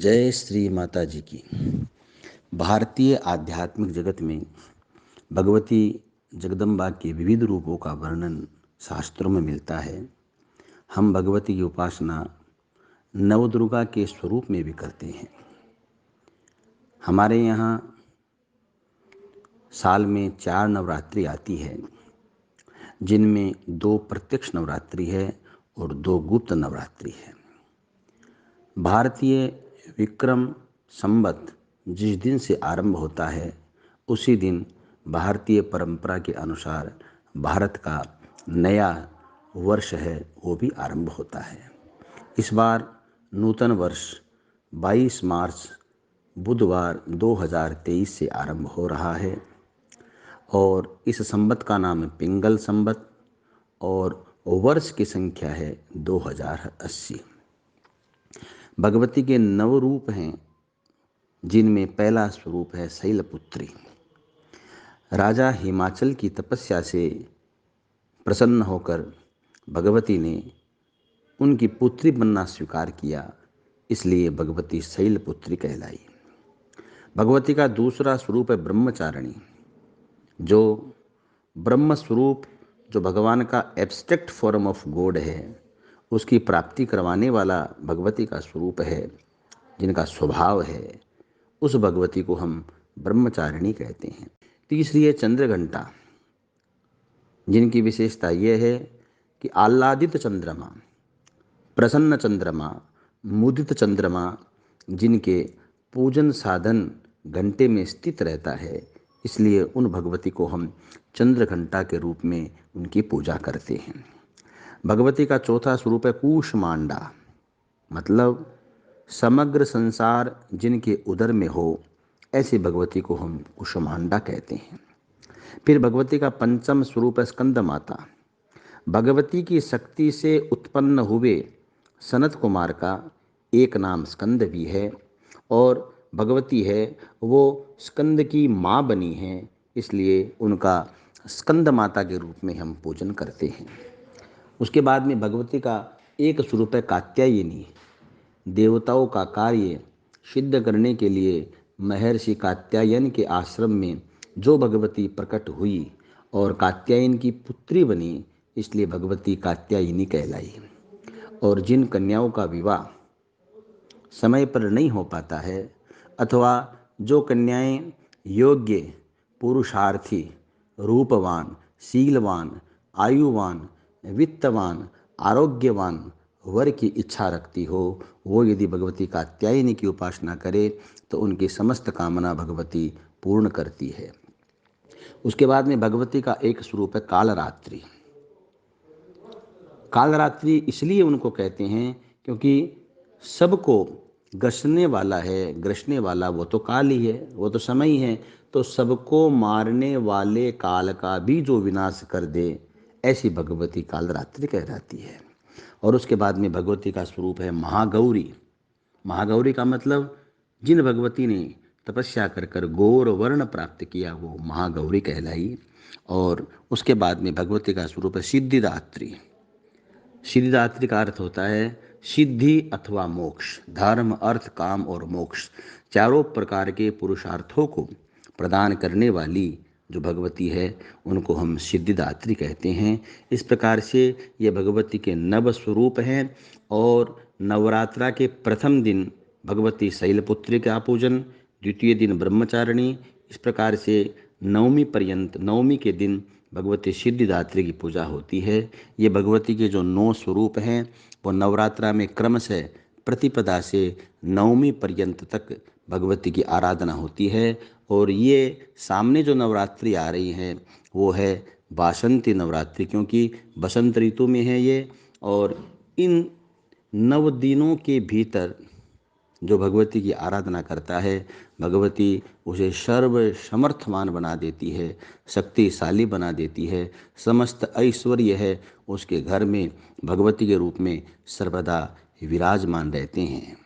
जय श्री माता जी की। भारतीय आध्यात्मिक जगत में भगवती जगदम्बा के विविध रूपों का वर्णन शास्त्रों में मिलता है। हम भगवती की उपासना नवदुर्गा के स्वरूप में भी करते हैं। हमारे यहाँ साल में 4 नवरात्रि आती है, जिनमें 2 प्रत्यक्ष नवरात्रि है और 2 गुप्त नवरात्रि है। भारतीय विक्रम संवत जिस दिन से आरंभ होता है, उसी दिन भारतीय परंपरा के अनुसार भारत का नया वर्ष है वो भी आरंभ होता है। इस बार नूतन वर्ष 22 मार्च बुधवार 2023 से आरंभ हो रहा है और इस संवत का नाम है पिंगल संवत और वर्ष की संख्या है 2080। भगवती के 9 रूप हैं, जिनमें पहला स्वरूप है शैलपुत्री। राजा हिमाचल की तपस्या से प्रसन्न होकर भगवती ने उनकी पुत्री बनना स्वीकार किया, इसलिए भगवती शैलपुत्री कहलाई। भगवती का दूसरा स्वरूप है ब्रह्मचारिणी। जो ब्रह्म स्वरूप, जो भगवान का एब्स्ट्रैक्ट फॉर्म ऑफ गॉड है, उसकी प्राप्ति करवाने वाला भगवती का स्वरूप है, जिनका स्वभाव है, उस भगवती को हम ब्रह्मचारिणी कहते हैं। तीसरी है चंद्रघंटा, जिनकी विशेषता यह है कि आह्लादित चंद्रमा, प्रसन्न चंद्रमा, मुदित चंद्रमा, जिनके पूजन साधन घंटे में स्थित रहता है, इसलिए उन भगवती को हम चंद्रघंटा के रूप में उनकी पूजा करते हैं। भगवती का चौथा स्वरूप है कूष्मांडा, मतलब समग्र संसार जिनके उदर में हो, ऐसी भगवती को हम कुष्मांडा कहते हैं। फिर भगवती का पंचम स्वरूप है स्कंद माता। भगवती की शक्ति से उत्पन्न हुए सनत कुमार का एक नाम स्कंद भी है और भगवती है वो स्कंद की माँ बनी है, इसलिए उनका स्कंद माता के रूप में हम पूजन करते हैं। उसके बाद में भगवती का एक स्वरूप है कात्यायनी। देवताओं का कार्य सिद्ध करने के लिए महर्षि कात्यायन के आश्रम में जो भगवती प्रकट हुई और कात्यायन की पुत्री बनी, इसलिए भगवती कात्यायनी कहलाई। और जिन कन्याओं का विवाह समय पर नहीं हो पाता है, अथवा जो कन्याएं योग्य, पुरुषार्थी, रूपवान, शीलवान, आयुवान, वित्तवान, आरोग्यवान वर की इच्छा रखती हो, वो यदि भगवती कात्यायनी की उपासना करे तो उनकी समस्त कामना भगवती पूर्ण करती है। उसके बाद में भगवती का एक स्वरूप है कालरात्रि। कालरात्रि इसलिए उनको कहते हैं क्योंकि सबको ग्रसने वाला वो तो काल ही है, वो तो समय ही है, तो सबको मारने वाले काल का भी जो विनाश कर दे, ऐसी भगवती कालरात्रि कहलाती है। और उसके बाद में भगवती का स्वरूप है महागौरी। महागौरी का मतलब जिन भगवती ने तपस्या कर कर गौर वर्ण प्राप्त किया, वो महागौरी कहलाई। और उसके बाद में भगवती का स्वरूप है सिद्धिदात्री। सिद्धिदात्री का अर्थ होता है सिद्धि अथवा मोक्ष, धर्म, अर्थ, काम और मोक्ष, चारों प्रकार के पुरुषार्थों को प्रदान करने वाली जो भगवती है, उनको हम सिद्धिदात्री कहते हैं। इस प्रकार से ये भगवती के नव स्वरूप हैं। और नवरात्रा के प्रथम दिन भगवती शैलपुत्री का पूजन, द्वितीय दिन ब्रह्मचारिणी, इस प्रकार से नवमी पर्यंत, नवमी के दिन भगवती सिद्धिदात्री की पूजा होती है। ये भगवती के जो 9 स्वरूप हैं वो नवरात्रा में क्रमशः प्रतिपदा से नवमी पर्यंत तक भगवती की आराधना होती है। और ये सामने जो नवरात्रि आ रही हैं वो है वासंती नवरात्रि, क्योंकि बसंत ऋतु में है ये। और इन 9 दिनों के भीतर जो भगवती की आराधना करता है, भगवती उसे सर्व समर्थवान बना देती है, शक्तिशाली बना देती है। समस्त ऐश्वर्य है उसके घर में भगवती के रूप में सर्वदा विराजमान रहते हैं।